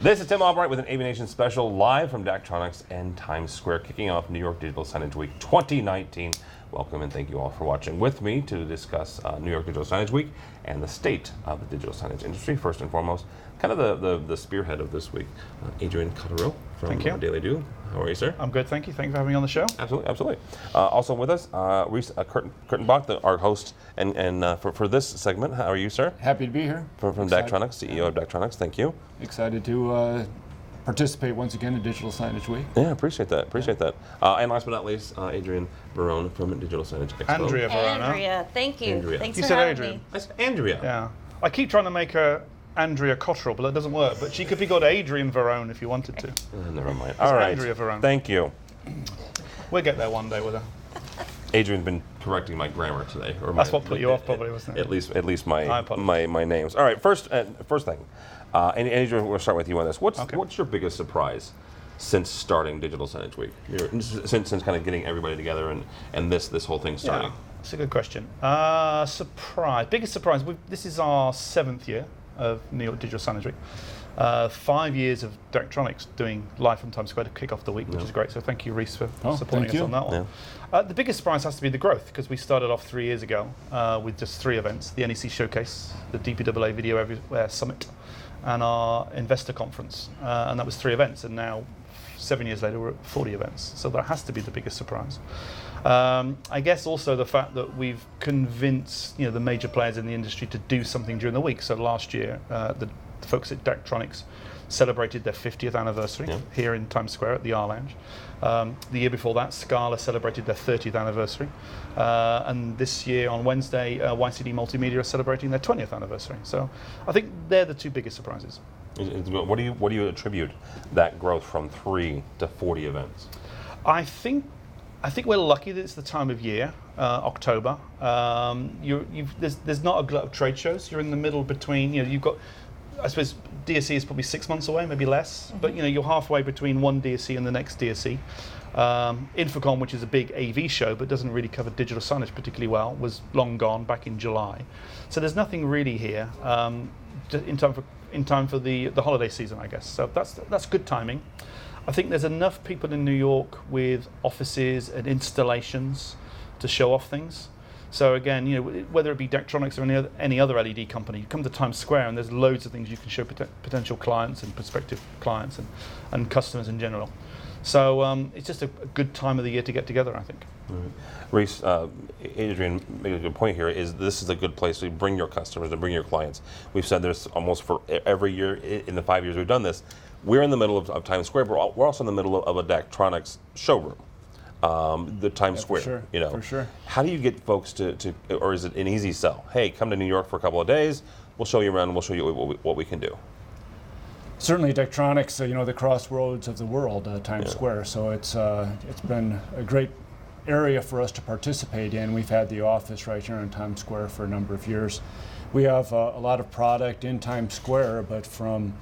This is Tim Albright with an AVNation special live from Daktronics and Times Square, kicking off New York Digital Signage Week 2019. Welcome and thank you all for watching with me to discuss New York Digital Signage Week and the state of the digital signage industry. First and foremost, kind of the spearhead of this week, Adrian Cotterill from Daily Do. How are you, sir? I'm good, thank you. Thank you for having me on the show. Absolutely, absolutely. Also with us, Reese Kurtenbach, our host, and for this segment. How are you, sir? Happy to be here. From Daktronics, CEO of Daktronics. Thank you. Excited to participate once again in Digital Signage Week. Yeah, appreciate that. Appreciate that. And last but not least, Adrian Barone from Digital Signage Expo. Andrea Barone. Andrea, thank you. Andrea. Thanks You for said having Adrian. me. I said Andrea. Yeah. I keep trying to make her Andrea Cotterill, but that doesn't work. But she could be called Adrian Varone if you wanted to. Never mind. All right. Andrea Varone. Thank you. We'll get there one day with her. Adrian's been correcting my grammar today. Or That's what put you off, probably, wasn't it? At least my names. All right. First thing. And Adrian, we'll start with you on this. What's your biggest surprise since starting Digital Signage Week? Since kind of getting everybody together and this whole thing starting. Yeah, that's a good question. Biggest surprise. This is our 7th year of New York Digital Signage Week. 5 years of Daktronics doing live from Times Square to kick off the week, which is great. So thank you, Reese, for supporting us on that one. Yeah. The biggest surprise has to be the growth, because we started off 3 years ago with just 3 events: the NEC Showcase, the DPAA Video Everywhere Summit, and our investor conference. And that was 3 events, and now 7 years later we're at 40 events. So that has to be the biggest surprise. I guess also the fact that we've convinced the major players in the industry to do something during the week. So last year, the folks at Daktronics celebrated their 50th anniversary here in Times Square at the R Lounge. The year before that, Scala celebrated their 30th anniversary. And this year on Wednesday, YCD Multimedia are celebrating their 20th anniversary. So I think they're the 2 biggest surprises. What do you attribute that growth from 3 to 40 events? I think we're lucky that it's the time of year, October. There's not a glut of trade shows. You're in the middle between, you've got, I suppose DSC is probably 6 months away, maybe less, but you're halfway between one DSC and the next DSC. Infocom, which is a big AV show but doesn't really cover digital signage particularly well, was long gone back in July. So there's nothing really here in time for the holiday season, I guess. So that's good timing. I think there's enough people in New York with offices and installations to show off things. So again, whether it be Daktronics or any other LED company, you come to Times Square and there's loads of things you can show potential clients and prospective clients and customers in general. So it's just a good time of the year to get together, I think. Reese, Adrian made a good point here. This is a good place to bring your customers, to bring your clients. We've said this almost for every year in the 5 years we've done this. We're in the middle of Times Square, but we're also in the middle of a Daktronics showroom. The Times Square, for sure. How do you get folks to, or is it an easy sell? Hey, come to New York for a couple of days. We'll show you around. And we'll show you what we can do. Certainly, Daktronics, the crossroads of the world, Times Square. So it's been a great area for us to participate in. We've had the office right here in Times Square for a number of years. We have a lot of product in Times Square, but from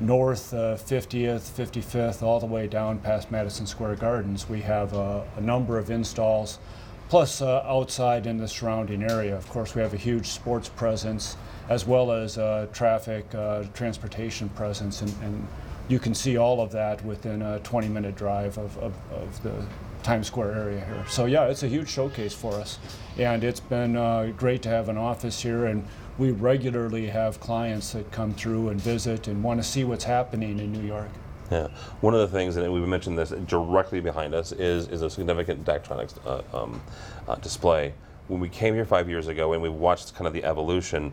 North 50th, 55th, all the way down past Madison Square Gardens, we have a number of installs, plus outside in the surrounding area. Of course, we have a huge sports presence, as well as traffic, transportation presence, and you can see all of that within a 20-minute drive of the Times Square area here. So yeah, it's a huge showcase for us, and it's been great to have an office here, and we regularly have clients that come through and visit and want to see what's happening in New York. Yeah, one of the things, and we've mentioned this, directly behind us is a significant Daktronics display. When we came here 5 years ago and we watched kind of the evolution,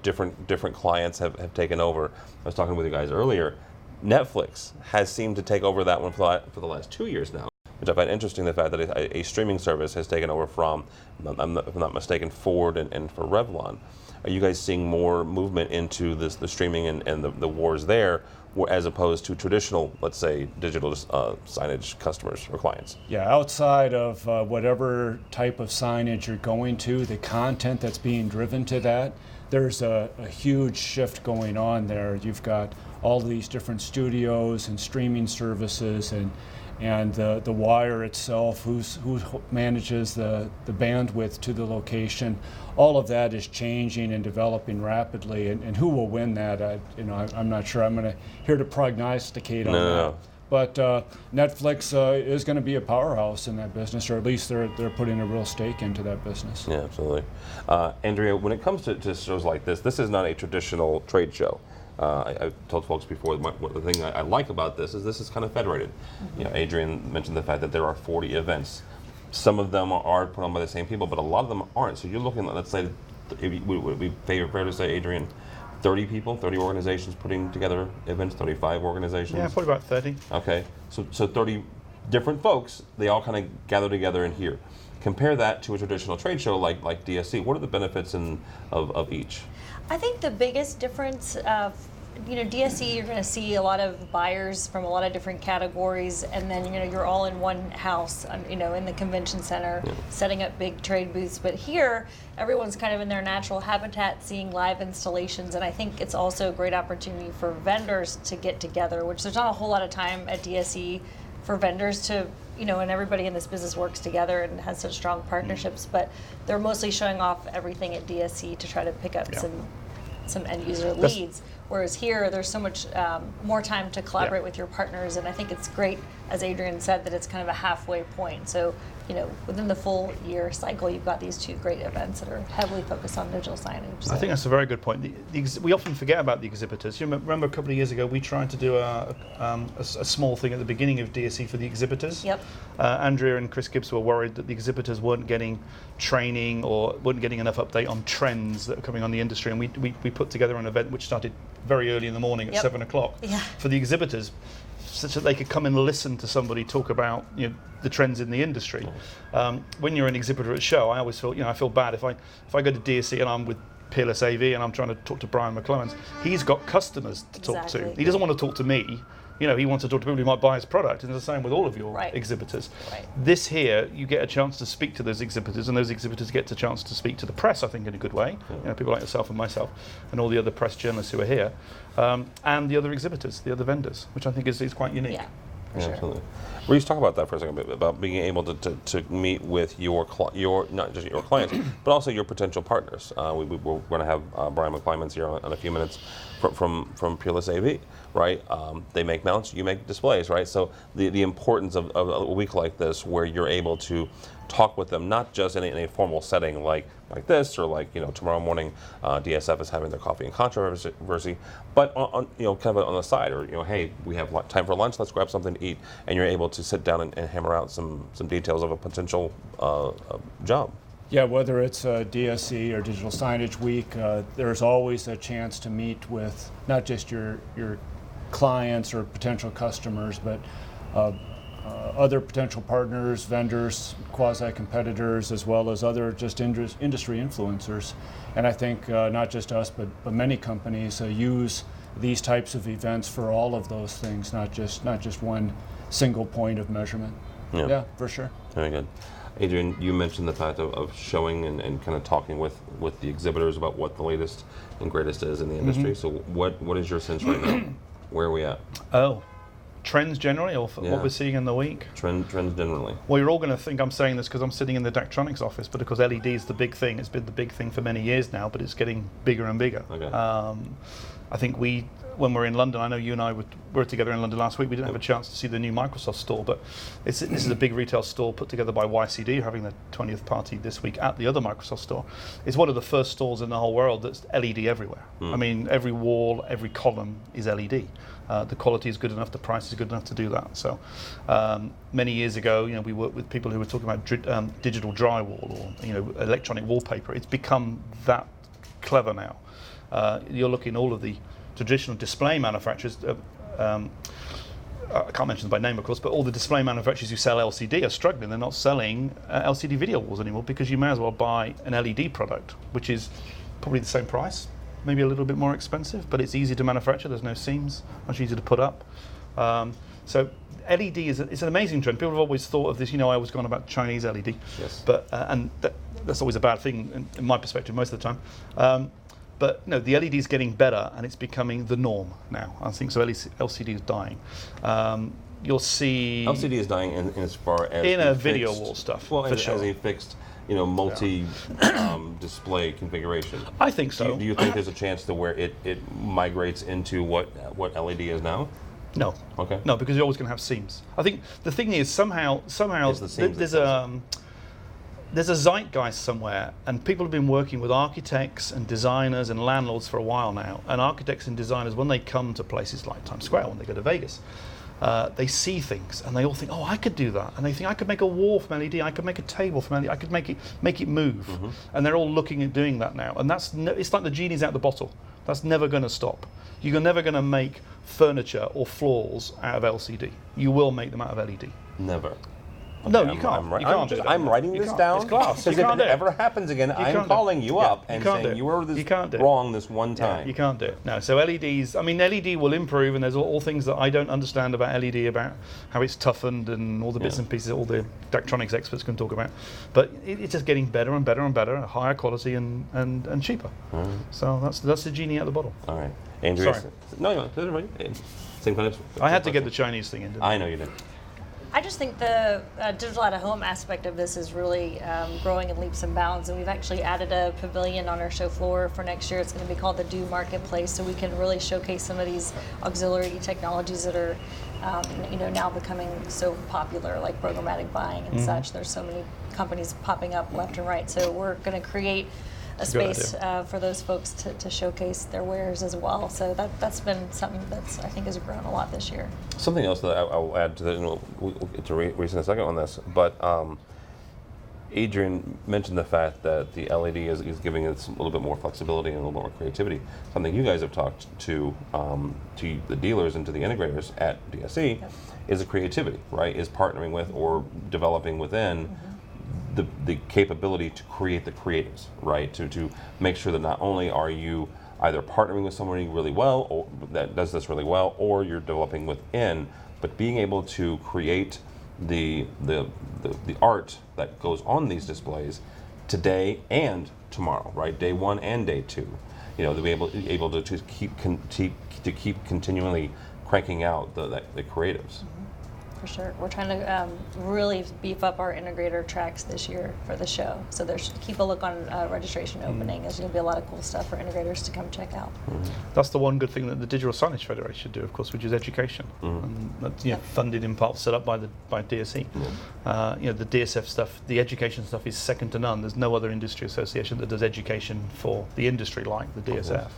different clients have taken over. I was talking with you guys earlier. Netflix has seemed to take over that one for the last 2 years now, which I find interesting, the fact that a streaming service has taken over from, if I'm not mistaken, Ford and for Revlon. Are you guys seeing more movement into the streaming and the wars there, as opposed to traditional, let's say, digital signage customers or clients? Yeah, outside of whatever type of signage you're going to, the content that's being driven to that, there's a huge shift going on there. You've got all these different studios and streaming services, and the wire itself, who manages the bandwidth to the location. All of that is changing and developing rapidly, and who will win that? I'm not sure. I'm here to prognosticate on that. But Netflix is going to be a powerhouse in that business, or at least they're putting a real stake into that business. Yeah, absolutely. Andrea, when it comes to shows like this is not a traditional trade show. I told folks before, the thing I like about this is kind of federated. Adrian mentioned the fact that there are 40 events. Some of them are put on by the same people, but a lot of them aren't. So you're looking at, let's say, would it be fair to say, Adrian, 30 people, 30 organizations putting together events, 35 organizations? Yeah, probably about 30. Okay, so 30 different folks, they all kind of gather together in here. Compare that to a traditional trade show like DSC. What are the benefits of each? I think the biggest difference DSC, you're going to see a lot of buyers from a lot of different categories, and then you're all in one house, in the convention center, setting up big trade booths. But here, everyone's kind of in their natural habitat, seeing live installations, and I think it's also a great opportunity for vendors to get together, which there's not a whole lot of time at DSC for vendors to, and everybody in this business works together and has such strong partnerships, but they're mostly showing off everything at DSC to try to pick up some end user leads. Whereas here, there's so much more time to collaborate with your partners, and I think it's great, as Adrian said, that it's kind of a halfway point. So, within the full year cycle, you've got these two great events that are heavily focused on digital signage. So. I think that's a very good point. We often forget about the exhibitors. You remember a couple of years ago, we tried to do a small thing at the beginning of DSC for the exhibitors. Yep. Andrea and Chris Gibbs were worried that the exhibitors weren't getting training or weren't getting enough update on trends that are coming on the industry, and we put together an event which started very early in the morning at 7 o'clock for the exhibitors, such that they could come and listen to somebody talk about the trends in the industry. When you're an exhibitor at a show, I always feel I feel bad if I go to DSC and I'm with Peerless AV and I'm trying to talk to Brian McClemmons. He's got customers to talk to. He doesn't want to talk to me. He wants to talk to people who might buy his product, and it's the same with all of your exhibitors. Right. This here, you get a chance to speak to those exhibitors, and those exhibitors get a chance to speak to the press, I think, in a good way. People like yourself and myself, and all the other press journalists who are here, and the other exhibitors, the other vendors, which I think is quite unique. Yeah. Yeah, absolutely. Will you talk about that for a second, about being able to meet with your not just your clients, but also your potential partners? We're going to have Brian McClemmons here in a few minutes from Peerless AV, right? They make mounts, you make displays, right? So the importance of a week like this, where you're able to talk with them, not just in a formal setting like this, or tomorrow morning DSF is having their coffee and controversy, but on kind of on the side, or hey, we have time for lunch, let's grab something to eat, and you're able to sit down and hammer out some details of a potential job. Yeah, whether it's DSC or Digital Signage Week, there's always a chance to meet with not just your clients or potential customers, but other potential partners, vendors, quasi-competitors, as well as other just industry influencers. And I think not just us, but many companies use these types of events for all of those things, not just one single point of measurement. Yeah, for sure. Very good. Adrian, you mentioned the fact of showing and kind of talking with the exhibitors about what the latest and greatest is in the industry. So what is your sense right now? Where are we at? Trends generally, or what we're seeing in the week? Trends generally. Well, you're all going to think I'm saying this because I'm sitting in the Daktronics office, but because LED is the big thing. It's been the big thing for many years now, but it's getting bigger and bigger. Okay. I think when we're in London, I know you and I were together in London last week. We didn't have a chance to see the new Microsoft store, but this is a big retail store put together by YCD, having the 20th party this week at the other Microsoft store. It's one of the first stores in the whole world that's LED everywhere. I mean, every wall, every column is LED. The quality is good enough, the price is good enough to do that. So many years ago, we worked with people who were talking about digital drywall or electronic wallpaper. It's become that clever now. You're looking at all of the traditional display manufacturers. I can't mention them by name, of course, but all the display manufacturers who sell LCD are struggling. They're not selling LCD video walls anymore, because you may as well buy an LED product, which is probably the same price, maybe a little bit more expensive, but it's easy to manufacture. There's no seams, much easier to put up. So LED is an amazing trend. People have always thought of this, I always gone about Chinese LED, but and that's always a bad thing in my perspective most of the time. But no, the LED is getting better, and it's becoming the norm now. I think so. LCD is dying. you'll see LCD is dying in as far as in a a video fixed- wall stuff. Well, for as, sure. as a fixed, multi display configuration. I think so. Do you think there's a chance to where it migrates into what LED is now? No. Okay. No, because you're always going to have seams. I think the thing is somehow It's the seams there's a zeitgeist somewhere, and people have been working with architects and designers and landlords for a while now. And architects and designers, when they come to places like Times Square, when they go to Vegas, they see things and they all think, oh, I could do that. And they think, I could make a wall from LED, I could make a table from LED, I could make it move. And they're all looking at doing that now. And it's like the genie's out the bottle. That's never going to stop. You're never going to make furniture or floors out of LCD. You will make them out of LED. Never. No, Okay, you can't. I'm, You can't do that. I'm writing You this can't. down It's glass. because You if can't it do it. ever happens again, I'm can't do it. calling you Yeah, up you and can't do saying it. you were You can't do it. wrong this one time. You can't do it. No. So LEDs, I mean, LED will improve, and there's all things that I don't understand about LED, about how it's toughened and all the bits and pieces all the Daktronics experts can talk about. But it's just getting better and better and better, higher quality and cheaper. So that's the genie out of the bottle. All right. Andrea. Sorry. No, that's right. Same kind of. I had to get the Chinese thing in, didn't I? I know you did. I just think the digital out-of-home aspect of this is really growing in leaps and bounds, and we've actually added a pavilion on our show floor for next year. It's going to be called the Do Marketplace, so we can really showcase some of these auxiliary technologies that are, now becoming so popular, like programmatic buying and such. There's so many companies popping up left and right, so we're going to create a space for those folks to showcase their wares as well. So that's been something that's, I think, has grown a lot this year. Something else that I'll add to that, and we'll get to Reese in a second on this, but Adrian mentioned the fact that the LED is giving us a little bit more flexibility and a little bit more creativity. Something you guys have talked to the dealers and to the integrators at DSE is a creativity, right? Is partnering with or developing within the capability to create the creatives, right? To make sure that not only are you either partnering with somebody really well or that does this really well, or you're developing within, but being able to create the art that goes on these displays today and tomorrow, right? Day one and day two. To be able to keep continually cranking out the creatives. For sure. We're trying to really beef up our integrator tracks this year for the show. So keep a look on registration opening. There's going to be a lot of cool stuff for integrators to come check out. That's the one good thing that the Digital Signage Federation should do, of course, which is education. And that's funded in part, set up by DSE. The DSF stuff, the education stuff is second to none. There's no other industry association that does education for the industry like the DSF.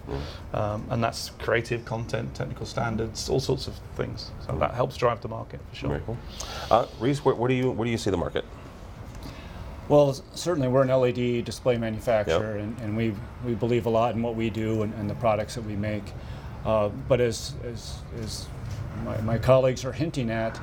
And that's creative content, technical standards, all sorts of things. So that helps drive the market for sure. Very cool. Reese, where do you see the market? Well, certainly we're an LED display manufacturer, and we believe a lot in what we do and the products that we make. But as my colleagues are hinting at,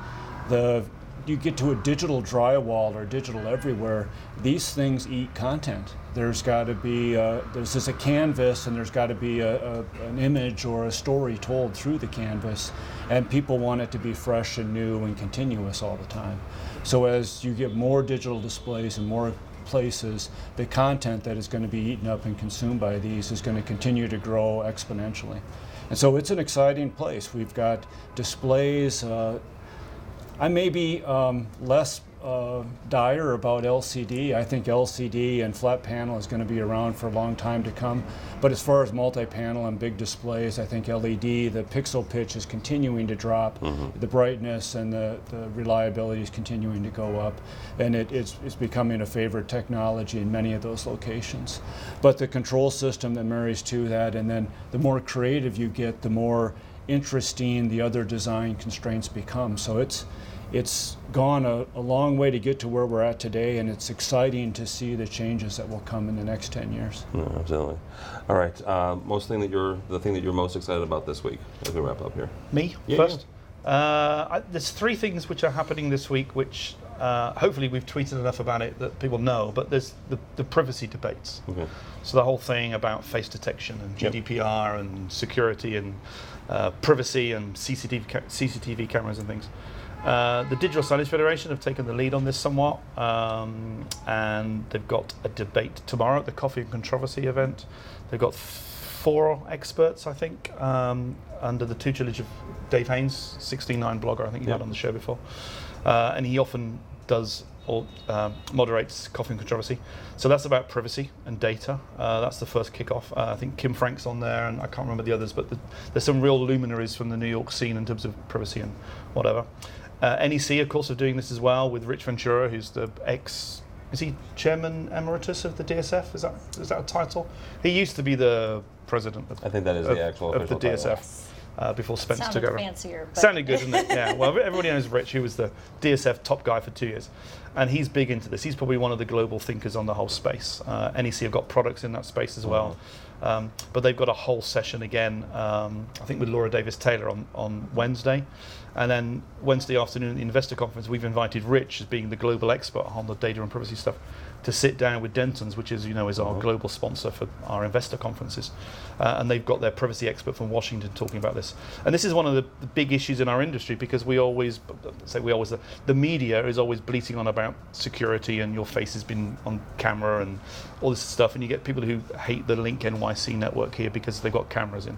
you get to a digital drywall or digital everywhere, these things eat content. There's got to be, this is a canvas, and there's got to be an image or a story told through the canvas, and people want it to be fresh and new and continuous all the time. So as you get more digital displays in more places, the content that is going to be eaten up and consumed by these is going to continue to grow exponentially. And so it's an exciting place. We've got displays. I may be less dire about LCD. I think LCD and flat panel is going to be around for a long time to come. But as far as multi-panel and big displays, I think LED, the pixel pitch is continuing to drop. The brightness and the reliability is continuing to go up. And it's becoming a favorite technology in many of those locations. But the control system that marries to that, and then the more creative you get, the more interesting the other design constraints become. So it's gone a long way to get to where we're at today, and it's exciting to see the changes that will come in the next 10 years. Yeah, absolutely. All right. The thing that you're most excited about this week as we wrap up here. Me first. There's three things which are happening this week, which hopefully we've tweeted enough about it that people know. But there's the privacy debates. Okay. So the whole thing about face detection and GDPR and security and privacy and CCTV cameras and things. The Digital Signage Federation have taken the lead on this somewhat, and they've got a debate tomorrow at the Coffee and Controversy event. They've got 4 experts, I think, under the tutelage of Dave Haynes, 16.9 blogger, I think you had on the show before. And he often does or moderates Coffee and Controversy. So that's about privacy and data. That's the first kickoff. I think Kim Frank's on there, and I can't remember the others, but there's some real luminaries from the New York scene in terms of privacy and whatever. NEC, of course, are doing this as well with Rich Ventura, who's the is he chairman emeritus of the DSF? Is that a title? He used to be the president of, I think that is the actual of the official DSF. title. Before Spence Sounded took over. fancier. But Sounded good, didn't it? Yeah. Well, everybody knows Rich, who was the DSF top guy for 2 years. And he's big into this. He's probably one of the global thinkers on the whole space. NEC have got products in that space as well. But they've got a whole session again, I think with Laura Davis-Taylor on Wednesday. And then Wednesday afternoon at the investor conference, we've invited Rich, as being the global expert on the data and privacy stuff, to sit down with Denton's, which is our global sponsor for our investor conferences. And they've got their privacy expert from Washington talking about this. And this is one of the big issues in our industry, because the media is always bleating on about security and your face has been on camera and all this stuff, and you get people who hate the Link NYC network here because they've got cameras in.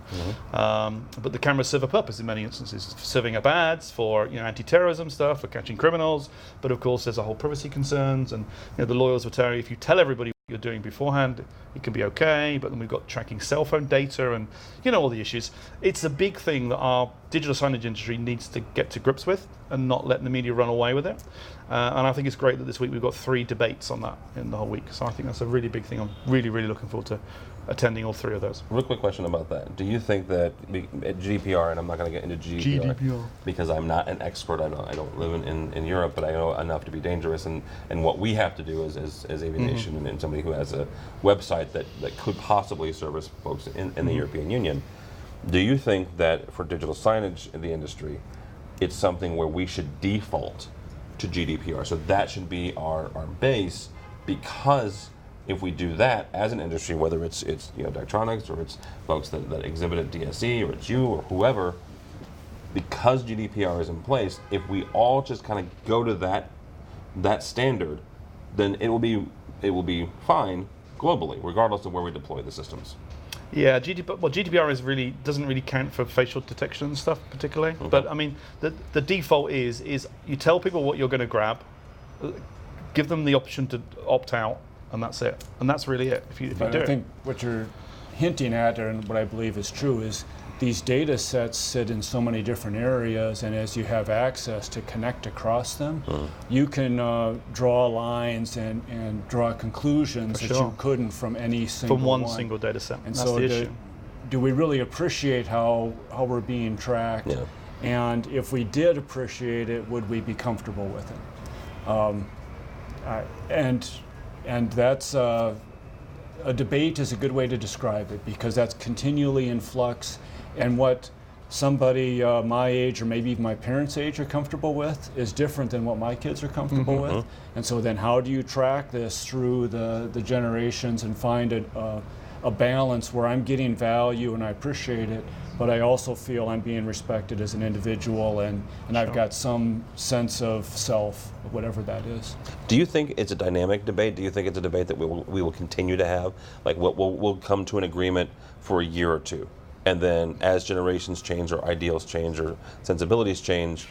But the cameras serve a purpose in many instances, for serving up ads, for anti-terrorism stuff, for catching criminals. But of course there's a whole privacy concerns, and the lawyers will tell you, if you tell everybody what you're doing beforehand, it can be okay, but then we've got tracking cell phone data and all the issues. It's a big thing that our digital signage industry needs to get to grips with, and not letting the media run away with it. And I think it's great that this week we've got 3 debates on that in the whole week. So I think that's a really big thing. I'm really, really looking forward to attending all 3 of those. Real quick question about that. Do you think that at GDPR, and I'm not going to get into GDPR because I'm not an expert, I don't live in Europe, but I know enough to be dangerous, and what we have to do as AVNation and somebody who has a website that could possibly service folks in the European Union, do you think that for digital signage in the industry, it's something where we should default to GDPR? So that should be our base, because if we do that as an industry, whether it's Daktronics or it's folks that exhibit at DSE or it's you or whoever, because GDPR is in place, if we all just kind of go to that standard, then it will be fine globally, regardless of where we deploy the systems. Yeah, GDPR doesn't really count for facial detection and stuff particularly. Okay. But I mean, the default is you tell people what you're going to grab, give them the option to opt out, and that's it. And that's really it. If you do I think what you're hinting at, and what I believe is true, is these data sets sit in so many different areas, and as you have access to connect across them, you can draw lines and draw conclusions that you couldn't from any single one single data set. And that's so the issue. Do we really appreciate how we're being tracked? Yeah. And if we did appreciate it, would we be comfortable with it? And that's a debate is a good way to describe it, because that's continually in flux. And what somebody my age, or maybe even my parents' age, are comfortable with is different than what my kids are comfortable with. And so then how do you track this through the generations and find a balance where I'm getting value and I appreciate it, but I also feel I'm being respected as an individual, and I've got some sense of self, whatever that is. Do you think it's a dynamic debate? Do you think it's a debate that we will continue to have? Like we'll come to an agreement for a year or two, and then as generations change or ideals change or sensibilities change,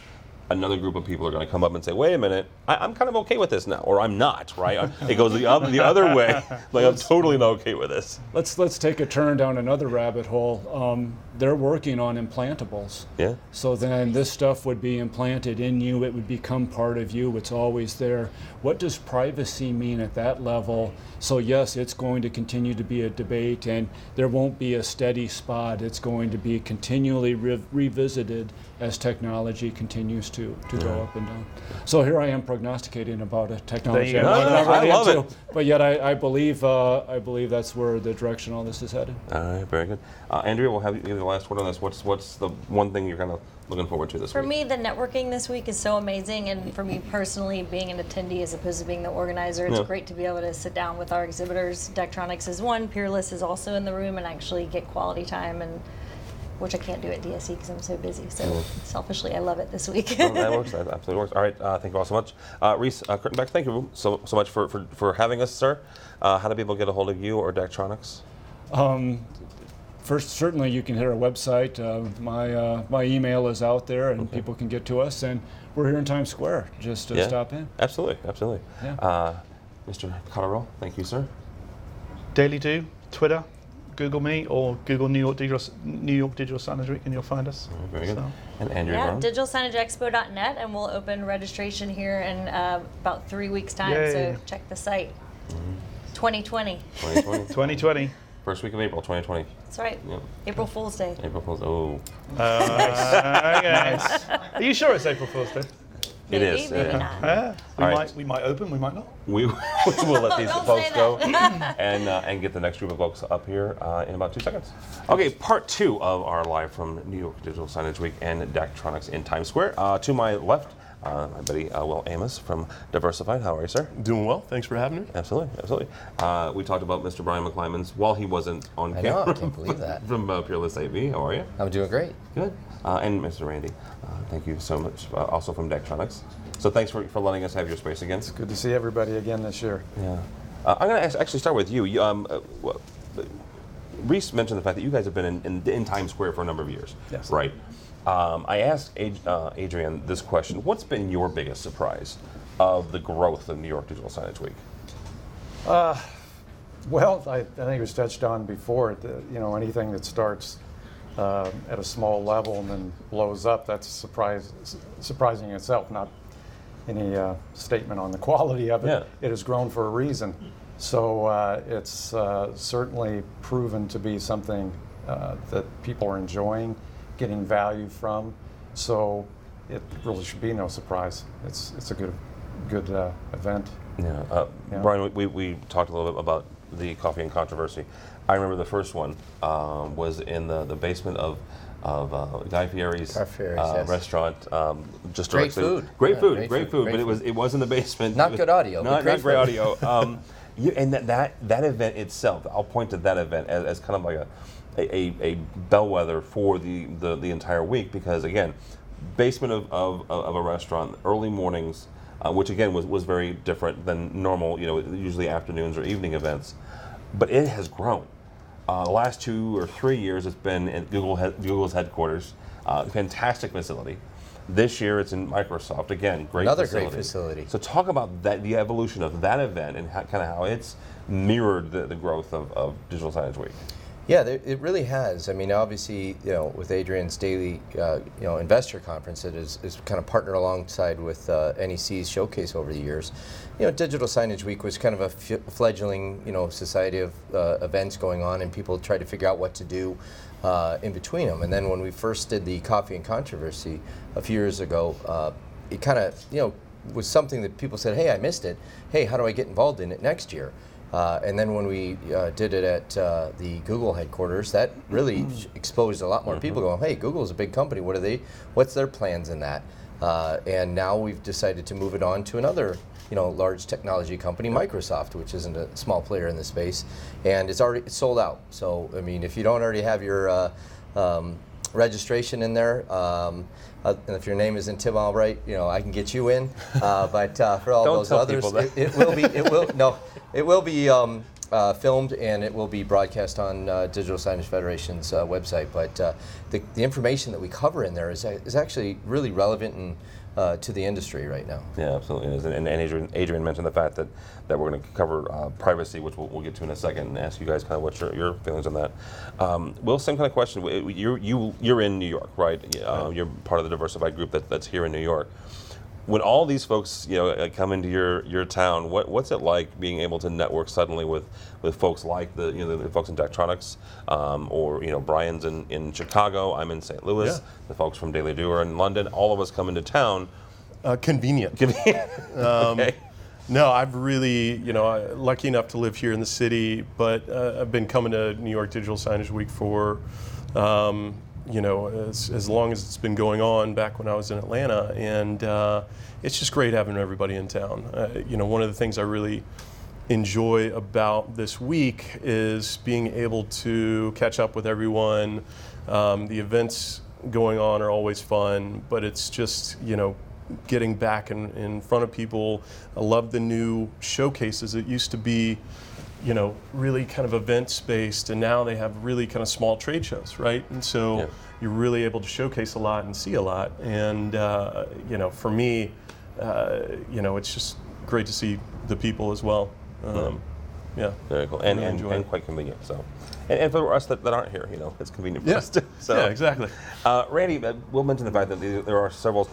another group of people are going to come up and say, wait a minute, I'm kind of okay with this now, or I'm not, right? It goes the other way, like I'm totally not okay with this. Let's take a turn down another rabbit hole. They're working on implantables. Yeah. So then this stuff would be implanted in you, it would become part of you, it's always there. What does privacy mean at that level? So yes, it's going to continue to be a debate, and there won't be a steady spot. It's going to be continually revisited as technology continues to go up and down. So here I am prognosticating about a technology. There you go. I love it. But yet I believe that's where the direction all this is headed. All right, very good. Andrea, we'll have you give the last word on this. What's the one thing you're kind of looking forward to this week? For me, the networking this week is so amazing, and for me personally, being an attendee as opposed to being the organizer, it's great to be able to sit down with our exhibitors. Daktronics is one, Peerless is also in the room, and actually get quality time, and which I can't do at DSE because I'm so busy. So selfishly, I love it this week. Well, that works. That absolutely works. All right. Thank you all so much. Reese Kurtenbach, thank you so much for having us, sir. How do people get a hold of you or Daktronics? first, certainly you can hit our website. My email is out there, and people can get to us. And we're here in Times Square. Just stop in. Absolutely, absolutely. Yeah. Mr. Cotterill, thank you, sir. Daily Do, Twitter, Google me, or Google New York Digital Signage Week, and you'll find us. Very good. So. And Andrea, Yeah, digitalsignageexpo.net, and we'll open registration here in about 3 weeks' time. Yay. So check the site. 2020. 2020. 2020. First week of April, 2020. That's right. Yep. April Fool's Day. April Fool's. Oh, Okay. Are you sure it's April Fool's Day? it Maybe, is. maybe not. We All might right. we might open, we might not. We will let these Don't folks say go that. and get the next group of folks up here in about 2 seconds. Okay, part 2 of our live from New York Digital Signage Week and Daktronics in Times Square. To my left, my buddy Will Amos from Diversified. How are you, sir? Doing well. Thanks for having me. Absolutely, absolutely. We talked about Mr. Brian McClymonds while he wasn't on I camera. know, I can't believe that. From Peerless AV. How are you? I'm doing great. Good. And Mr. Randy, thank you so much, also from Daktronics. So thanks for letting us have your space again. Good to see everybody again this year. Yeah. I'm going to actually start with you. Reese mentioned the fact that you guys have been in Times Square for a number of years. Yes. Right. I asked Adrian this question. What's been your biggest surprise of the growth of New York Digital Signage Week? Well, I think it was touched on before. Anything that starts at a small level and then blows up, that's surprising in itself. Not any statement on the quality of it. Yeah. It has grown for a reason. So it's certainly proven to be something that people are enjoying, getting value from. So it really should be no surprise. It's a good event. Yeah. Yeah. Brian, we talked a little bit about the Coffee and Controversy. I remember the first one was in the basement of Guy Fieri's Guy Fieri's, yes. restaurant. Just Great directly- food. Great Yeah, food. great Great food, food. great But it was in the basement. Not good audio, Not but great great food. audio. And that event itself, I'll point to that event as kind of like a bellwether for the entire week, because again, basement of a restaurant, early mornings, which again was very different than normal, usually afternoons or evening events, but it has grown. The last 2 or 3 years, it's been at Google's headquarters. Fantastic facility. This year, it's in Microsoft. Again, great Another facility. great facility. So talk about the evolution of that event and kind of how it's mirrored the growth of Digital Signage Week. Yeah, it really has. I mean, obviously, with Adrian's daily, investor conference that is kind of partnered alongside with NEC's showcase over the years. Digital Signage Week was kind of a fledgling, society of events going on, and people tried to figure out what to do in between them. And then when we first did the Coffee and Controversy a few years ago, it kind of, was something that people said, hey, I missed it. Hey, how do I get involved in it next year? And then when we did it at the Google headquarters, that really exposed a lot more people going, hey, Google's a big company. What's their plans in that? And now we've decided to move it on to another large technology company, Microsoft, which isn't a small player in the space. And it's already sold out. So, I mean, if you don't already have your registration in there, and if your name isn't Tim Albright, I can get you in. But for all Don't those tell others, people that. it will be filmed, and it will be broadcast on Digital Signage Federation's website. But the information that we cover in there is actually really relevant and to the industry right now. Yeah, absolutely. It is. And Adrian mentioned the fact that we're going to cover privacy, which we'll get to in a second, and ask you guys kind of what your feelings on that. Will, same kind of question. You're in New York, right? You're part of the Diversified group that's here in New York. When all these folks, come into your town, what's it like being able to network suddenly with folks like the folks in Daktronics, or Brian's in Chicago, I'm in St. Louis, Yeah. the folks from Daily Do are in London, all of us come into town. Convenient. Okay. No, I've really, lucky enough to live here in the city, but I've been coming to New York Digital Signage Week for, as long as it's been going on back when I was in Atlanta, and it's just great having everybody in town. One of the things I really enjoy about this week is being able to catch up with everyone. The events going on are always fun, but it's just, getting back in front of people. I love the new showcases. It used to be really kind of events based, and now they have really kind of small trade shows, right? And so you're really able to showcase a lot and see a lot. And for me, it's just great to see the people as well. Yeah, very cool, really and quite convenient. So, and for us that aren't here, it's convenient for us too. So, yeah, exactly. Randy, we'll mention the fact that there are several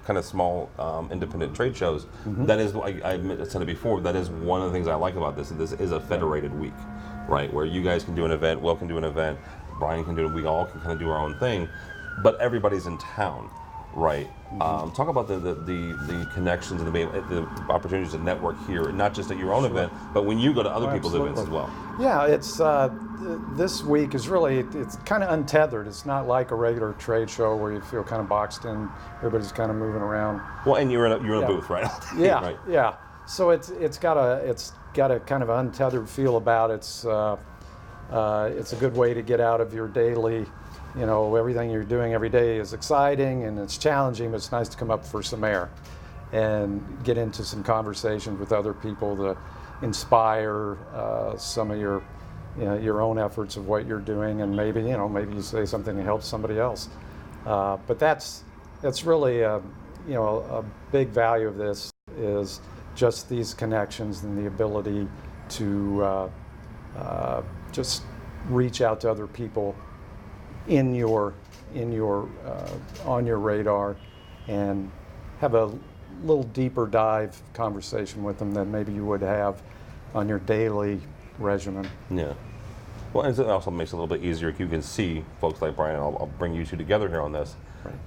kind of small independent trade shows. That is, I said it before, that is one of the things I like about this. This is a federated week, right? Where you guys can do an event, Will can do an event, Brian can do it. We all can kind of do our own thing, but everybody's in town. Right. Talk about the connections and the opportunities to network here, not just at your own event, but when you go to other people's events as well. Yeah, it's this week is really, it's kind of untethered. It's not like a regular trade show where you feel kind of boxed in. Everybody's kind of moving around. Well, and you're in a booth, right? Yeah, right. yeah. So it's got a kind of untethered feel about it. It's a good way to get out of your daily. Everything you're doing every day is exciting and it's challenging, but it's nice to come up for some air and get into some conversations with other people to inspire some of your own efforts of what you're doing, and maybe you say something that helps somebody else. But that's really a big value of this is just these connections and the ability to just reach out to other people on your radar and have a little deeper dive conversation with them than maybe you would have on your daily regimen. Yeah. Well, and it also makes it a little bit easier if you can see folks like Brian. I'll bring you two together here on this,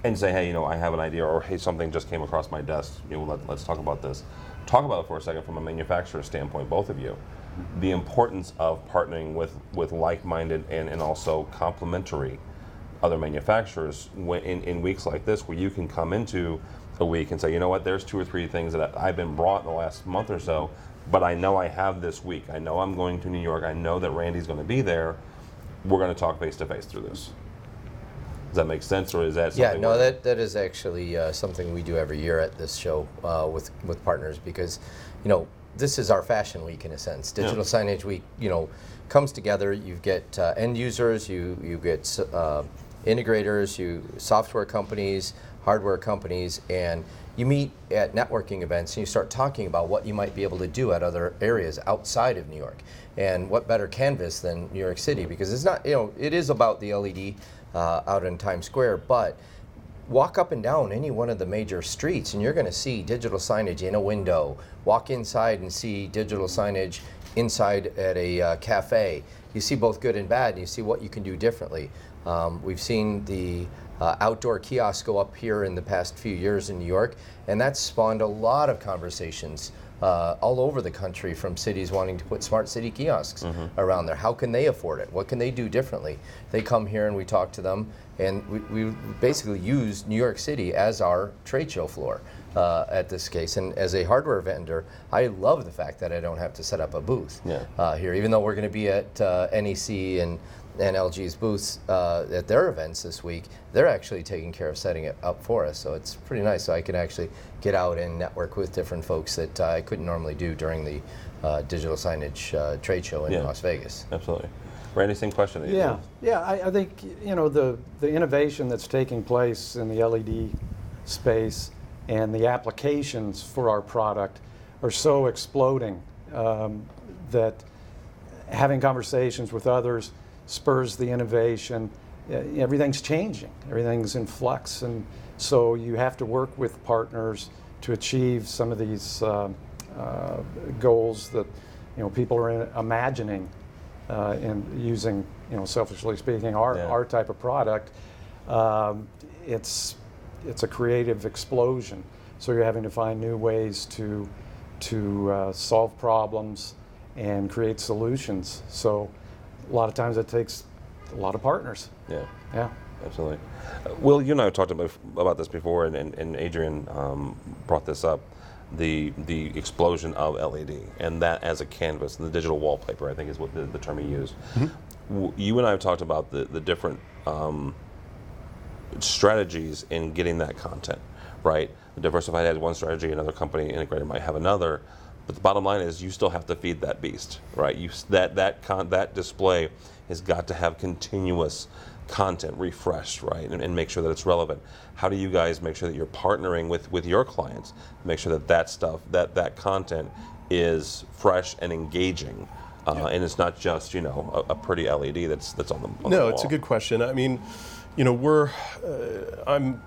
and say, hey, I have an idea, or hey, something just came across my desk. Let's talk about this. Talk about it for a second from a manufacturer standpoint, both of you. The importance of partnering with like-minded and also complementary other manufacturers in weeks like this, where you can come into a week and say, there's 2 or 3 things that I've been brought in the last month or so, but I know I have this week. I know I'm going to New York. I know that Randy's going to be there. We're going to talk face to face through this. Does that make sense, or is that something? Yeah, no, that is actually something we do every year at this show with partners, because this is our fashion week in a sense. Digital Signage Week, comes together. You get end users, you get integrators, software companies, hardware companies, and you meet at networking events and you start talking about what you might be able to do at other areas outside of New York. And what better canvas than New York City, because it's not, it is about the LED out in Times Square, but walk up and down any one of the major streets and you're going to see digital signage in a window. Walk inside and see digital signage inside at a cafe. You see both good and bad, and you see what you can do differently. We've seen the outdoor kiosks go up here in the past few years in New York, and that's spawned a lot of conversations all over the country from cities wanting to put smart city kiosks around there. How can they afford it? What can they do differently? They come here and we talk to them, and we basically use New York City as our trade show floor at this case. And as a hardware vendor, I love the fact that I don't have to set up a booth here, even though we're going to be at NEC and LG's booths at their events this week. They're actually taking care of setting it up for us, so it's pretty nice. So I can actually get out and network with different folks that I couldn't normally do during the digital signage trade show in Las Vegas. Absolutely. Randy, same question. I think the innovation that's taking place in the LED space and the applications for our product are so exploding that having conversations with others spurs the innovation. Everything's changing. Everything's in flux, and so you have to work with partners to achieve some of these goals that people are imagining and using. Selfishly speaking, our type of product. It's a creative explosion. So you're having to find new ways to solve problems and create solutions. So a lot of times it takes a lot of partners. Yeah. Absolutely. Will, you and I have talked about this before, and Adrian brought this up, the explosion of LED, and that as a canvas, and the digital wallpaper, I think is what the term he used. You and I have talked about the different strategies in getting that content, right? The Diversified has one strategy, another company integrator might have another. But the bottom line is you still have to feed that beast, right? That display has got to have continuous content refreshed, right, and make sure that it's relevant. How do you guys make sure that you're partnering with your clients to make sure that content is fresh and engaging, and it's not just a pretty LED that's on the wall? No, it's a good question. I mean, I'm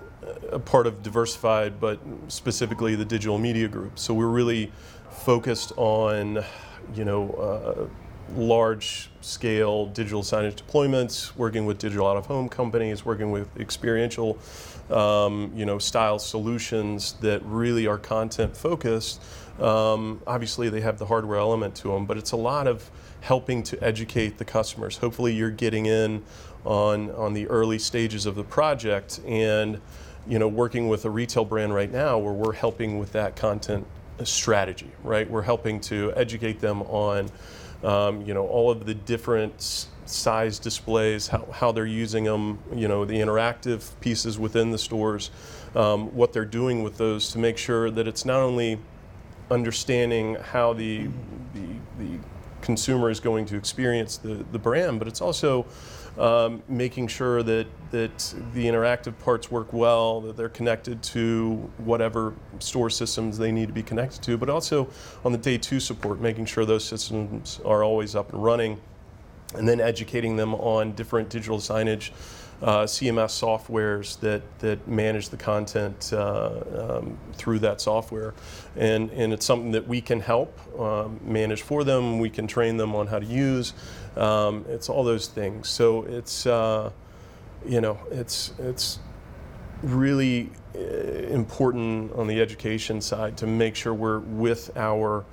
a part of Diversified, but specifically the Digital Media Group. So we're really focused on, large-scale digital signage deployments, working with digital out-of-home companies, working with experiential, style solutions that really are content-focused. Obviously, they have the hardware element to them, but it's a lot of helping to educate the customers. Hopefully, you're getting in on the early stages of the project, and working with a retail brand right now, where we're helping with that content strategy, right? We're helping to educate them on all of the different size displays, how they're using them, the interactive pieces within the stores, what they're doing with those to make sure that it's not only understanding how the consumer is going to experience the brand, but it's also making sure that the interactive parts work well, that they're connected to whatever store systems they need to be connected to, but also on the day two support, making sure those systems are always up and running, and then educating them on different digital signage CMS softwares that manage the content through that software. And it's something that we can help manage for them. We can train them on how to use. It's all those things. So it's it's really important on the education side to make sure we're with our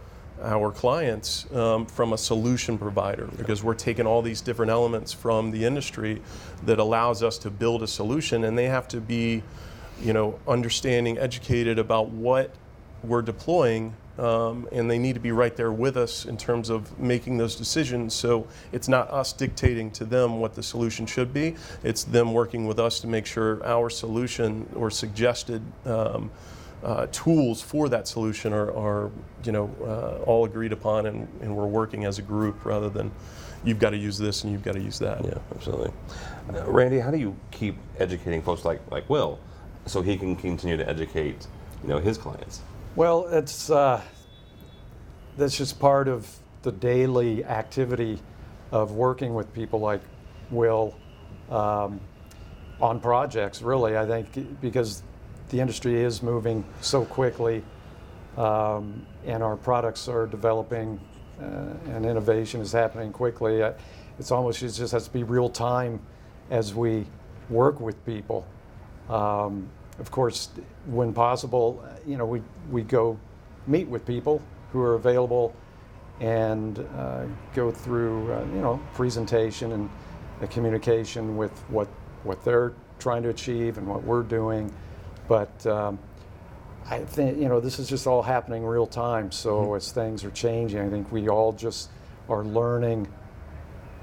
clients from a solution provider, because we're taking all these different elements from the industry that allows us to build a solution, and they have to be, understanding, educated about what we're deploying, and they need to be right there with us in terms of making those decisions. So it's not us dictating to them what the solution should be, it's them working with us to make sure our solution or suggested tools for that solution are all agreed upon, and we're working as a group rather than you've got to use this and you've got to use that. Yeah, absolutely. Randy, how do you keep educating folks like Will so he can continue to educate his clients? Well, it's that's just part of the daily activity of working with people like Will on projects, really. I think because the industry is moving so quickly, and our products are developing, and innovation is happening quickly. It just has to be real time as we work with people. Of course, when possible, we go meet with people who are available and go through presentation and a communication with what they're trying to achieve and what we're doing. But I think this is just all happening real time. So as things are changing, I think we all just are learning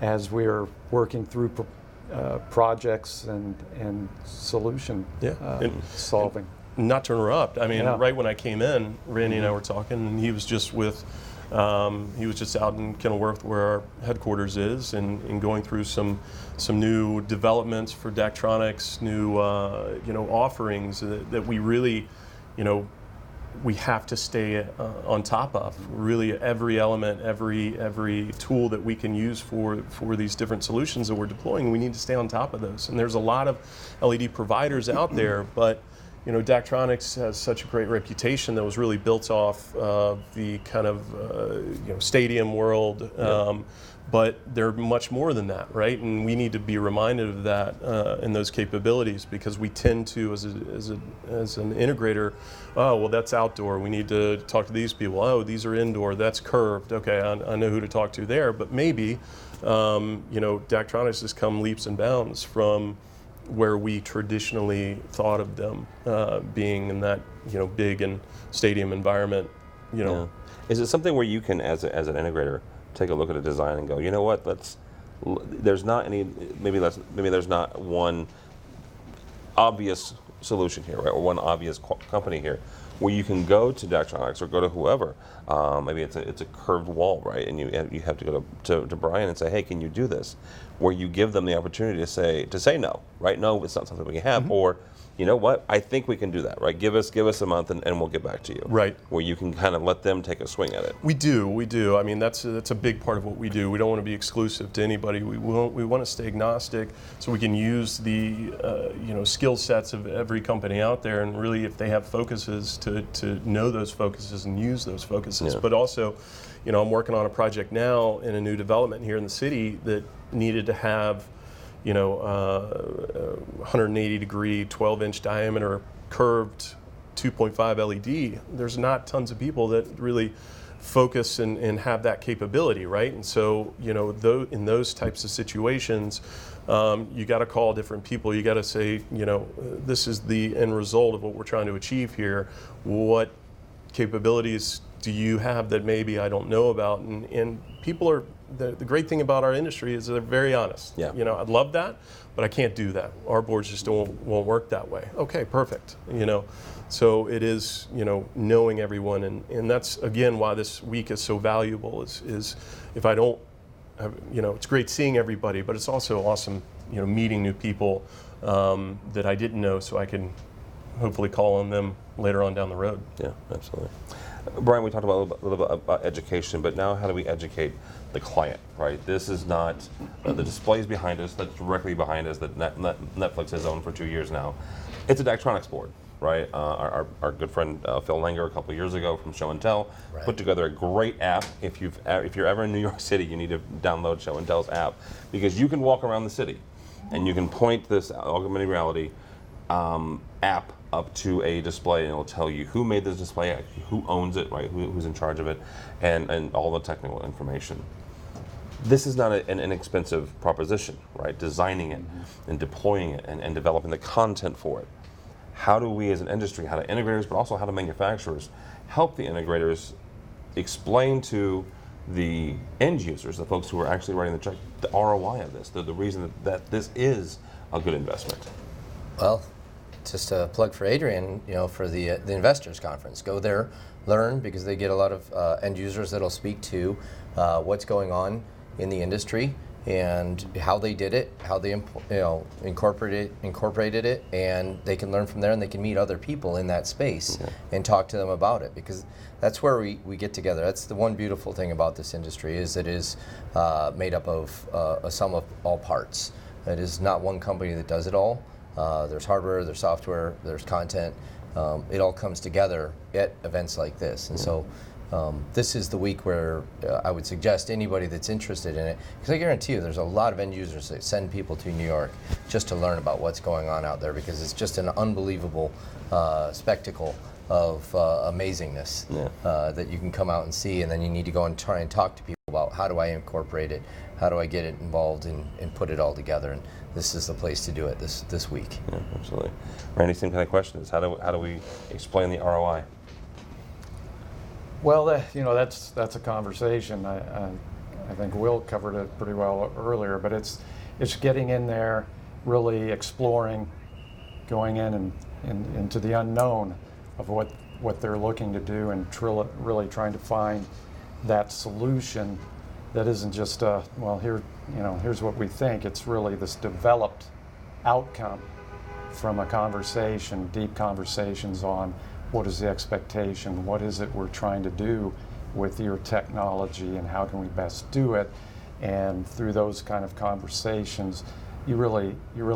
as we're working through projects and solution solving. And not to interrupt, I mean, right when I came in, Randy and I were talking, and he was just out in Kenilworth, where our headquarters is, and going through some new developments for Daktronics, new offerings that we really, we have to stay on top of. Really, every element, every tool that we can use for these different solutions that we're deploying, we need to stay on top of those. And there's a lot of LED providers out there, but Daktronics has such a great reputation that was really built off the kind of stadium world, but they're much more than that, right? And we need to be reminded of that and those capabilities, because we tend to, as an integrator, oh, well, that's outdoor. We need to talk to these people. Oh, these are indoor. That's curved. Okay, I know who to talk to there. But maybe, Daktronics has come leaps and bounds from where we traditionally thought of them being in that big and stadium environment. Yeah. Is it something where you can, as an integrator, take a look at a design and go, you know what? There's not any. Maybe there's not one obvious solution here, right, or one obvious company here, where you can go to Daktronics or go to whoever. Maybe it's a curved wall, right, and you have to go to Brian and say, hey, can you do this? Where you give them the opportunity to say no, right? No, it's not something we can have, or you know what? I think we can do that, right? Give us a month and we'll get back to you. Right. Where you can kind of let them take a swing at it. We do. I mean, that's a big part of what we do. We don't want to be exclusive to anybody. We want to stay agnostic, so we can use the skill sets of every company out there, and really, if they have focuses, to know those focuses and use those focuses. Yeah. But also, I'm working on a project now in a new development here in the city that needed to have 180 degree, 12-inch diameter curved 2.5 LED. There's not tons of people that really focus and have that capability, right? And so, in those types of situations, you got to call different people. You got to say, this is the end result of what we're trying to achieve here. What capabilities do you have that maybe I don't know about? And people are, the great thing about our industry is they're very honest. Yeah. I'd love that, but I can't do that. Our boards just won't work that way. Okay, perfect. So it is, knowing everyone, and that's again why this week is so valuable. Is if I don't, it's great seeing everybody, but it's also awesome, meeting new people that I didn't know, so I can hopefully call on them later on down the road. Yeah, absolutely. Brian, we talked about a little bit about education, but now how do we educate the client, right? This is not the displays behind us, that's directly behind us, that Netflix has owned for 2 years now. It's a Daktronics board, right? Our good friend Phil Langer a couple of years ago from Show and Tell put together a great app. If you're ever in New York City, you need to download Show and Tell's app, because you can walk around the city and you can point this augmented reality app up to a display, and it'll tell you who made this display, who owns it, right? Who's in charge of it, and all the technical information. This is not an inexpensive proposition, right? Designing it and deploying it and developing the content for it. How do we as an industry, how do integrators, but also how do manufacturers help the integrators explain to the end users, the folks who are actually writing the check, the ROI of this, the reason that this is a good investment? Well, just a plug for Adrian, for the investors conference. Go there, learn, because they get a lot of end users that'll speak to what's going on in the industry and how they did it, how they incorporated it, and they can learn from there, and they can meet other people in that space and talk to them about it, because that's where we get together. That's the one beautiful thing about this industry, is it is made up of a sum of all parts. It is not one company that does it all. There's hardware, there's software, there's content. It all comes together at events like this. And so this is the week where I would suggest anybody that's interested in it, because I guarantee you there's a lot of end users that send people to New York just to learn about what's going on out there, because it's just an unbelievable spectacle of amazingness that you can come out and see, and then you need to go and try and talk to people about, how do I incorporate it, how do I get it involved and put it all together, and this is the place to do it this week. Yeah, absolutely. Randy, same kind of question is, how do we explain the ROI? Well, that's a conversation. I think Will covered it pretty well earlier, but it's getting in there, really exploring, going in and into the unknown of what they're looking to do, and really trying to find that solution that isn't just here's what we think. It's really this developed outcome from a conversation, deep conversations on what is the expectation, what is it we're trying to do with your technology, and how can we best do it. And through those kind of conversations, you really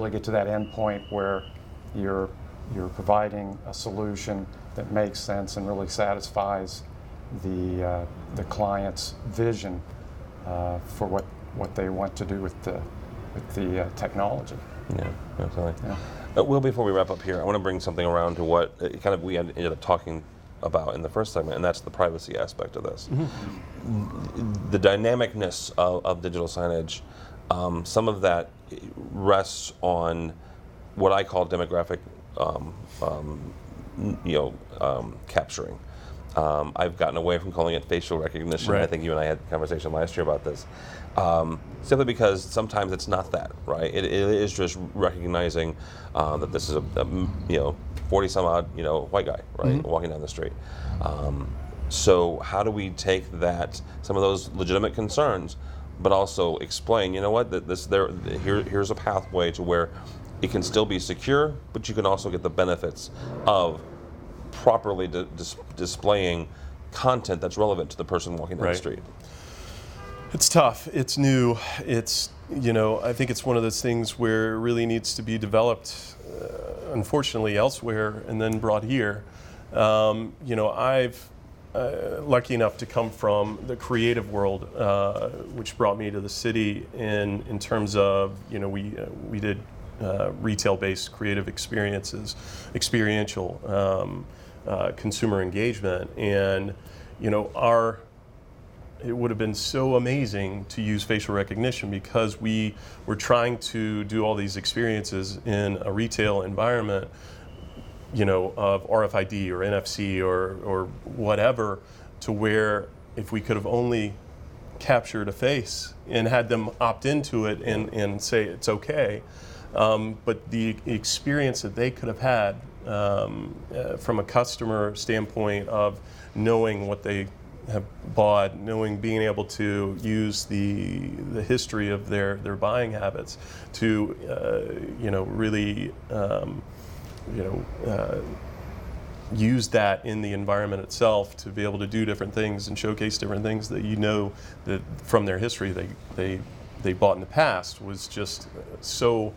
get to that end point where you're providing a solution that makes sense and really satisfies the client's vision for what they want to do with the technology. Yeah, absolutely. Yeah. Will, before we wrap up here, I want to bring something around to what kind of we ended up talking about in the first segment, and that's the privacy aspect of this. Mm-hmm. The dynamicness of digital signage, some of that rests on what I call demographic capturing. I've gotten away from calling it facial recognition. Right. I think you and I had a conversation last year about this. Simply because sometimes it's not that, right? It is just recognizing that this is a 40 some odd white guy, right, walking down the street. So how do we take some of those legitimate concerns, but also explain, that here's a pathway to where it can still be secure, but you can also get the benefits of properly displaying content that's relevant to the person walking down the street. It's tough. It's new. It's, I think it's one of those things where it really needs to be developed, unfortunately, elsewhere and then brought here. I've lucky enough to come from the creative world, which brought me to the city in terms of, we did retail-based creative experiences, experiential consumer engagement, and it would have been so amazing to use facial recognition because we were trying to do all these experiences in a retail environment, of RFID or NFC or whatever, to where if we could have only captured a face and had them opt into it and say it's okay, but the experience that they could have had from a customer standpoint of knowing what they have bought, being able to use the history of their buying habits to really use that in the environment itself to be able to do different things and showcase different things that that from their history they bought in the past was just so.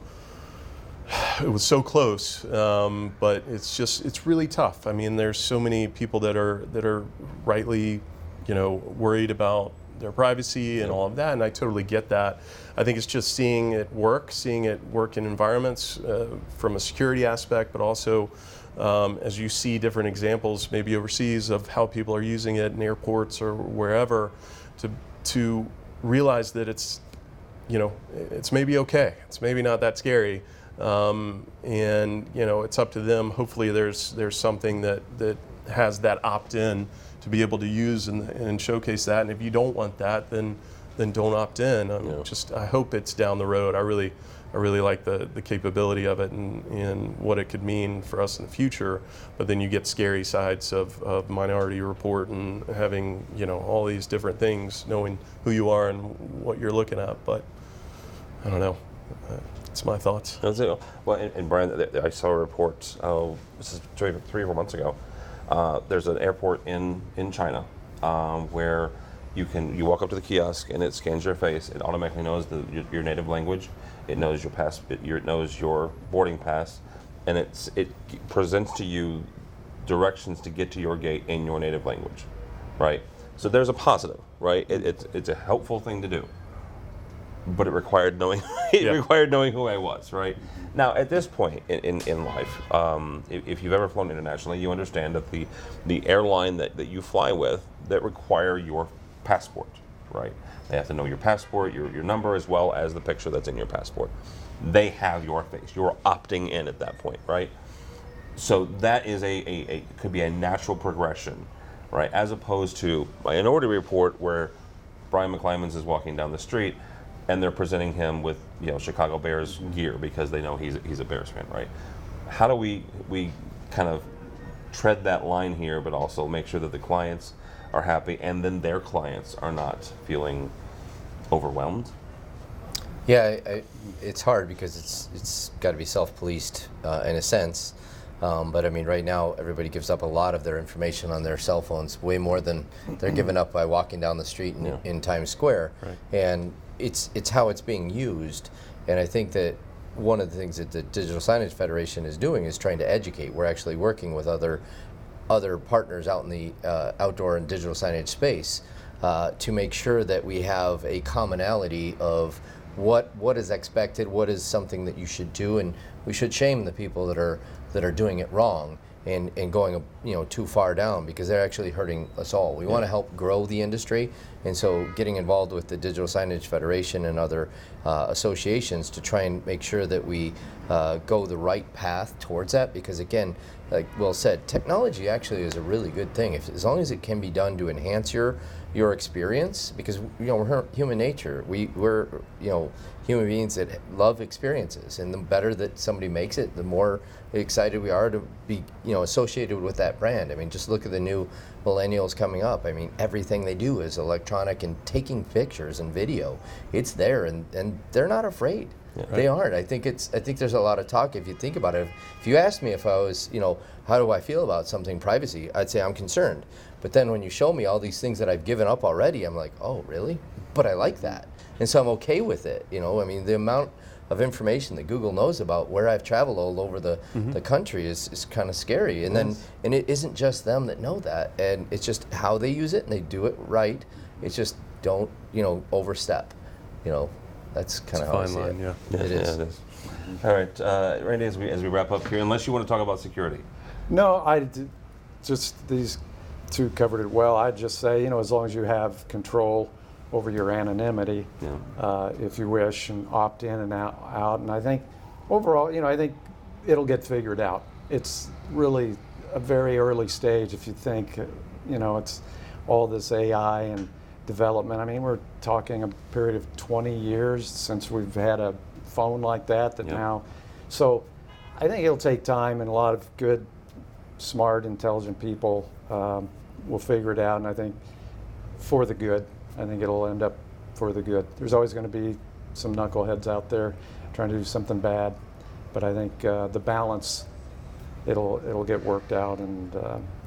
It was so close, but it's really tough. I mean, there's so many people that are rightly, worried about their privacy and all of that, and I totally get that. I think it's just seeing it work in environments from a security aspect, but also as you see different examples, maybe overseas, of how people are using it in airports or wherever, to realize that it's maybe okay. It's maybe not that scary. And it's up to them. Hopefully there's something that has that opt-in to be able to use and showcase that. And if you don't want that, then don't opt in. I hope it's down the road. I really like the capability of it and what it could mean for us in the future. But then you get scary sides of Minority Report and having all these different things, knowing who you are and what you're looking at. But I don't know. That's my thoughts. Well, and Brian, I saw a report, this is 3 or 4 months ago. There's an airport in China where you walk up to the kiosk and it scans your face. It automatically knows your native language. It knows your pass. It knows your boarding pass, and it presents to you directions to get to your gate in your native language, right? So there's a positive, right? It's a helpful thing to do. But it required knowing who I was, right? Now, at this point in life, if you've ever flown internationally, you understand that the airline that you fly with, that require your passport, right? They have to know your passport, your number, as well as the picture that's in your passport. They have your face. You're opting in at that point, right? So that is could be a natural progression, right? As opposed to a Minority Report where Brian McClymans is walking down the street and they're presenting him with Chicago Bears gear because they know he's a Bears fan, right? How do we kind of tread that line here, but also make sure that the clients are happy and then their clients are not feeling overwhelmed? Yeah, it's hard because it's got to be self-policed in a sense. But I mean, right now, everybody gives up a lot of their information on their cell phones, way more than they're giving up by walking down the street in Times Square. Right. And it's how it's being used. And I think that one of the things that the Digital Signage Federation is doing is trying to educate. We're actually working with other partners out in the outdoor and digital signage space to make sure that we have a commonality of what is expected, what is something that you should do, and we should shame the people that are doing it wrong and going too far down, because they're actually hurting us all. We want to help grow the industry, and so getting involved with the Digital Signage Federation and other associations to try and make sure that we go the right path towards that, because again, like Will said, technology actually is a really good thing as long as it can be done to enhance your experience, because we're human nature. We're human beings that love experiences, and the better that somebody makes it, the more excited we are to be associated with that brand. I mean, just look at the new millennials coming up. I mean, everything they do is electronic and taking pictures and video. It's there, and they're not afraid. Yeah, right. They aren't. I think there's a lot of talk. If you think about it, if you asked me if I was, how do I feel about something privacy, I'd say I'm concerned. But then when you show me all these things that I've given up already, I'm like, oh, really? But I like that. And so I'm okay with it. I mean, the amount of information that Google knows about where I've traveled all over the country is kind of scary. And then it isn't just them that know that. And it's just how they use it, and they do it right. It's just don't, overstep. That's kind of how I see it. Yeah. It is. Yeah, it is. All right, Randy, as we wrap up here, unless you want to talk about security. No, just these two covered it well. I'd just say, as long as you have control over your anonymity, if you wish, and opt in and out. And I think overall, I think it'll get figured out. It's really a very early stage if you think, it's all this AI and development. I mean, we're talking a period of 20 years since we've had a phone like that now. So I think it'll take time, and a lot of good, smart, intelligent people will figure it out, and I think for the good. I think it'll end up for the good. There's always going to be some knuckleheads out there trying to do something bad, but I think the balance, it'll get worked out, and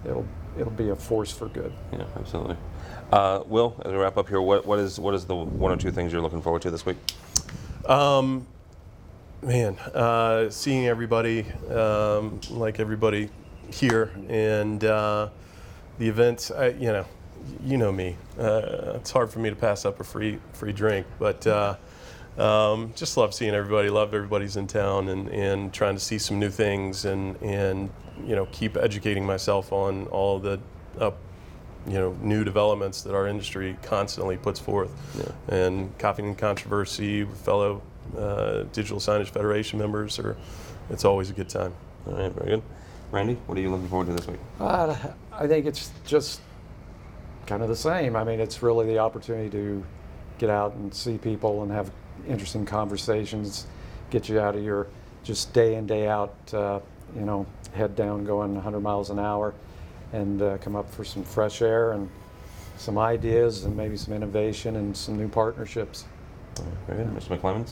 it'll be a force for good. Yeah, absolutely. Will, as we wrap up here, what is the one or two things you're looking forward to this week? Seeing everybody, like everybody here, and the events. You know me. It's hard for me to pass up a free drink, but just love seeing everybody. Love everybody's in town, and trying to see some new things, and keep educating myself on all the new developments that our industry constantly puts forth. Yeah. And Coffee and Controversy with fellow Digital Signage Federation members, it's always a good time. All right, very good. Randy, what are you looking forward to this week? I think it's just kind of the same. I mean, it's really the opportunity to get out and see people and have interesting conversations, get you out of your just day in, day out, head down going 100 miles an hour, and come up for some fresh air and some ideas and maybe some innovation and some new partnerships. Very good. Mr. McClemens?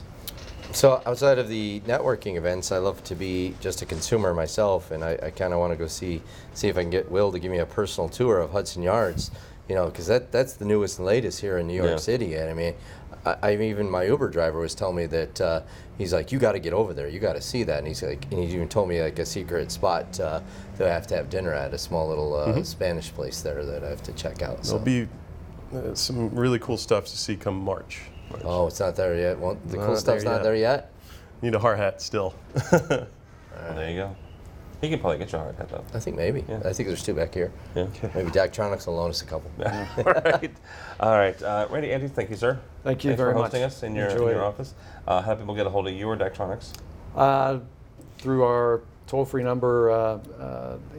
So outside of the networking events, I love to be just a consumer myself, and I kind of want to go see if I can get Will to give me a personal tour of Hudson Yards, because that's the newest and latest here in New York City. And I mean, even my Uber driver was telling me that he's like, you got to get over there, you got to see that. And he's like, and he even told me like a secret spot that I have to have dinner at, a small little Spanish place there that I have to check out. There'll be some really cool stuff to see come March. Oh, it's not there yet. Well, the cool stuff's not there yet. Need a hard hat still. Well, there you go. He can probably get you a hard hat though. I think maybe. Yeah. I think there's two back here. Yeah. Maybe Daktronics will loan us a couple. All right. Randy, Andy, thank you, sir. Thank you Thanks very for much. hosting us in your office. How do people get a hold of you or Daktronics? Through our toll-free number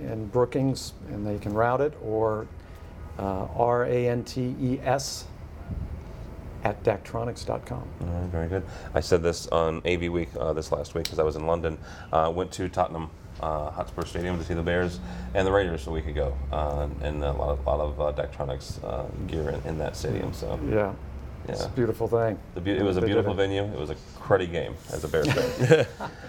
in Brookings, and they can route it, or RANTES at Daktronics.com. All right, very good. I said this on AV Week this last week because I was in London. Went to Tottenham Hotspur Stadium to see the Bears and the Raiders a week ago, and a lot of Daktronics gear in that stadium. So yeah. It's a beautiful thing. It was a beautiful venue. It was a cruddy game as a Bears fan.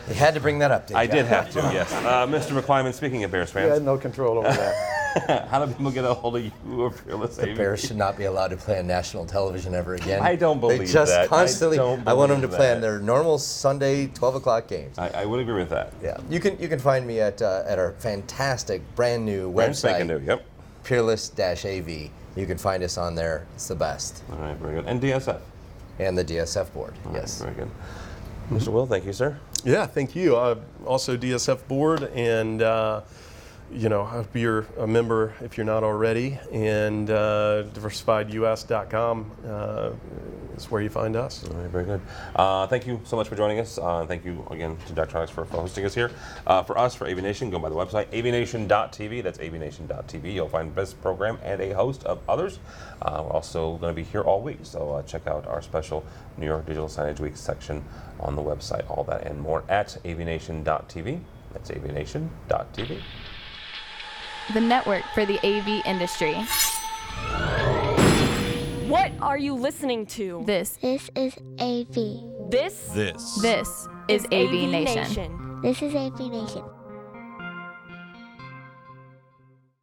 You had to bring that up, didn't you? I did have to, yes. Mr. McClyman, speaking of Bears fans. You had no control over that. How do people get a hold of you or Fearless The AV? Bears should not be allowed to play on national television ever again. I don't believe they just that. Constantly, I want them to play that. on their normal Sunday 12 o'clock games. I would agree with that. Yeah, you can find me at our fantastic brand new website, New, yep. Peerless-AV. You can find us on there. It's the best. All right, very good. And DSF. And the DSF board. All yes. Right, very good. Mr. Will, thank you, sir. Yeah, thank you. Also DSF board, and be a member if you're not already, and diversifiedus.com is where you find us. All right, very good. Thank you so much for joining us. Thank you again to Daktronics for hosting us here. For us, for AVNation, go by the website, AVNation.tv. That's AVNation.tv. You'll find this program and a host of others. We're also going to be here all week, so check out our special New York Digital Signage Week section on the website. All that and more at AVNation.tv. That's AVNation.tv. The network for the AV industry. What are you listening to? This is AV. This is AVNation. This is AVNation.